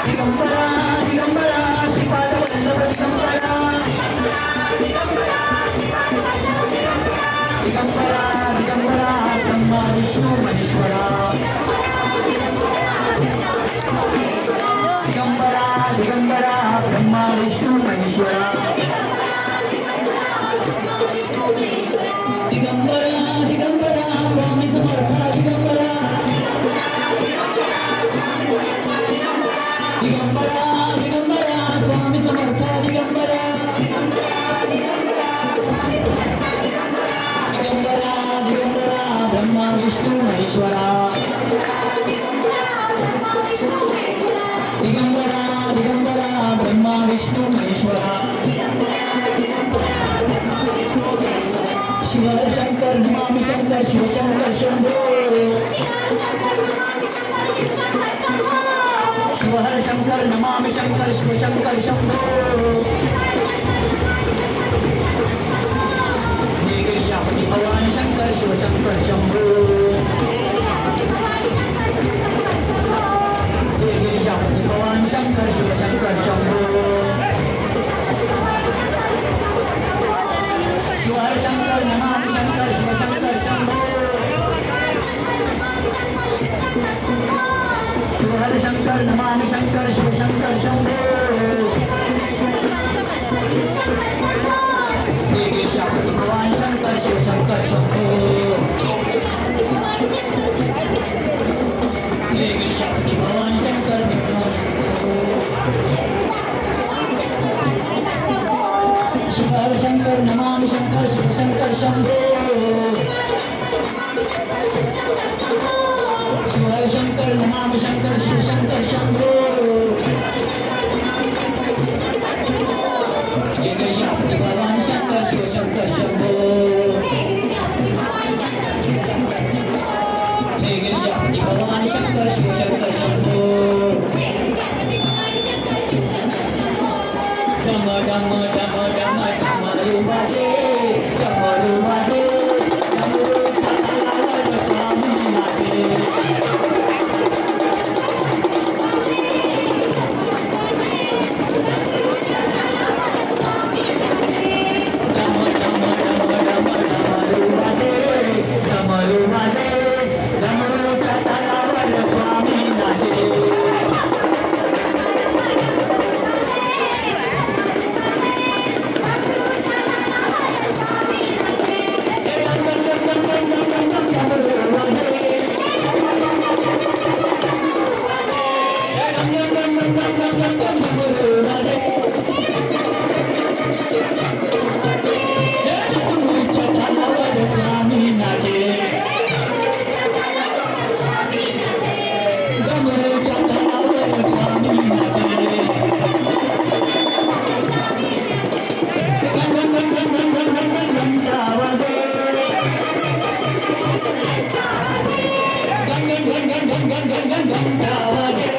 दिगंबरा दिगंबरा श्रीपाद वल्लभ दिगंबरा दिगंबरा दिगंबरा ब्रह्मा विष्णू महेश्वरा दिगंबरा दिगंबरा ब्रह्मा विष्णू महेश्वरा दिगंबरा दिगंबरा स्वामी समर्थ दिगंबरा दिगंबरा दिगंबरा स्वामी समर्थ दिगंबरा दिगंबरा दिगंबरा ब्रह्मा विष्णू महेश्वरा दिगंबरा दिगंबरा ब्रह्मा विष्णू महेश्वरा शिव शंकर नमामि शंकर शिव शंकर शंभो शिव हर शंकर नमामि शंकर शिव शंकर शंभो हे गिरिजापति भगवान शंकर शिव शंकर शंभो हे गिरिजापति भगवान शंकर शिव शंकर शंभो शिव हर शंकर नमामि शंकर शिव शंकर शंभो शिव हर शंकर नमामि शंकर शिव शंकर शंभो हे गिरिजापति भगवान शंकर शिव शंकर शंभो हे गिरिजापति भगवान शंकर शिव हर शंकर नमामि शंकर शिव शंकर शंभो शिव हर शंकर नमामि शंकर शिव शंकर शंभो हे गिरिजापति भगवान शंकर शिव शंकर शंभो हे गिरिजापति भगवान शंकर शिव शंकर शंभो डम डम डम डम डमरू वाजे डमरू वाजे डमरू छटावर स्वामी नाचे डम डम डम डम डमरू वाजे डमरू वाजे डमरू छटावर स्वामी नाचे स्वामी नाचे डमरू छटावर स्वामी नाचे घंटा वाजे घंटा वाजे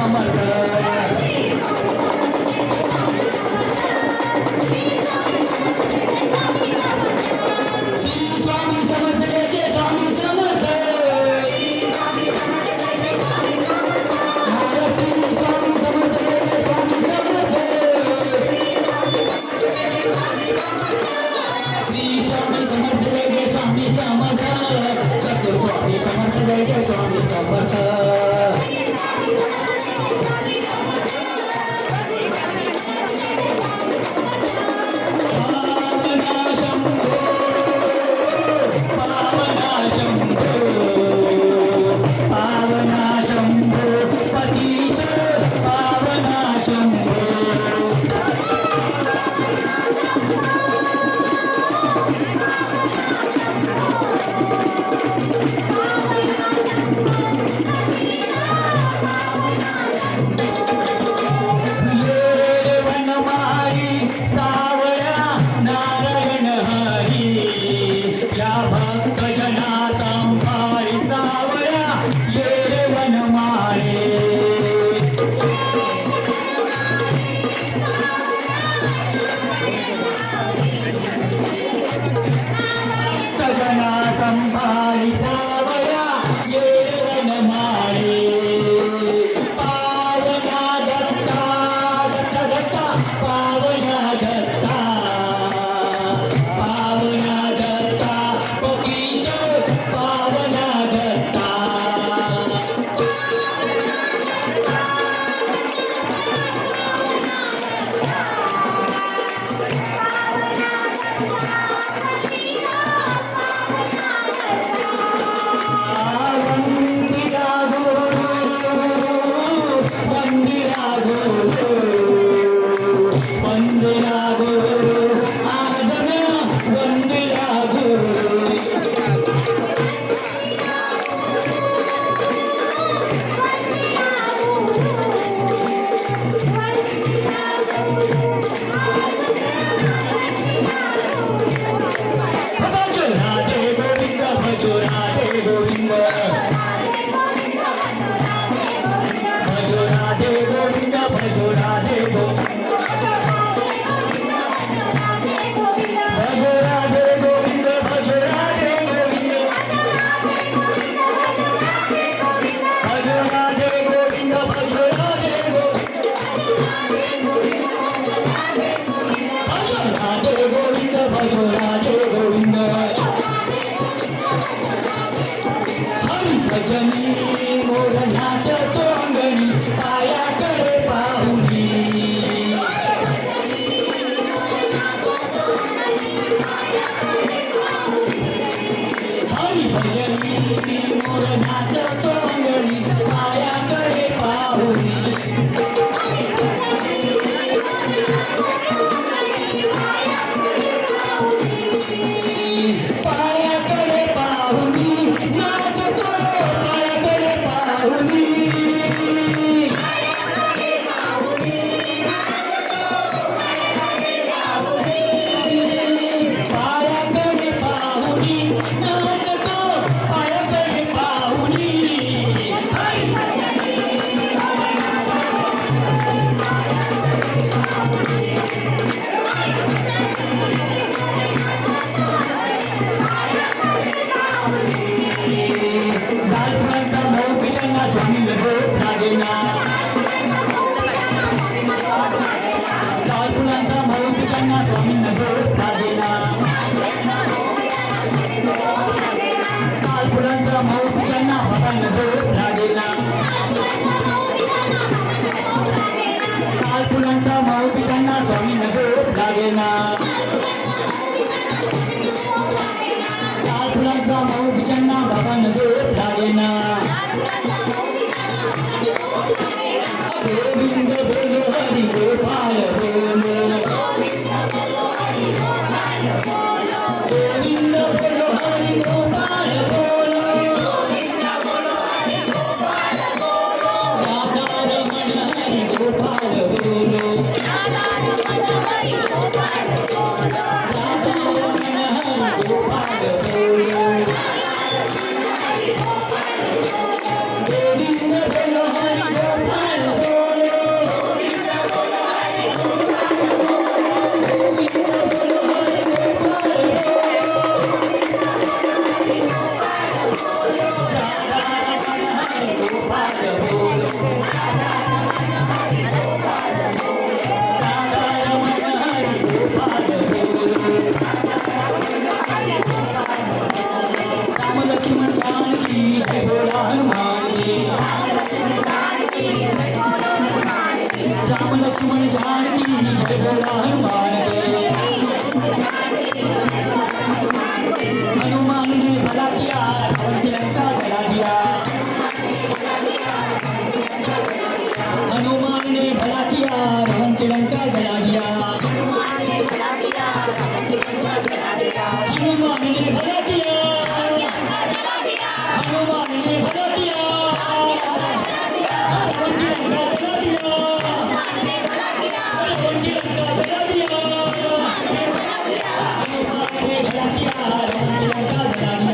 समर्थ श्री स्वामी समर्थ जय जय स्वामी समर्थ महाराज श्री स्वामी समर्थ जय जय स्वामी समर्थ श्री स्वामी समर्थ जय जय स्वामी समर्थ सत्य स्वामी समर्थ जय जय स्वामी समर्थ रावण की लंका जला दिया हनुमान ने भला किया रावण की लंका जला दिया हनुमान ने भला किया रावण की लंका जला दिया हनुमान ने भला किया रावण की लंका जला दिया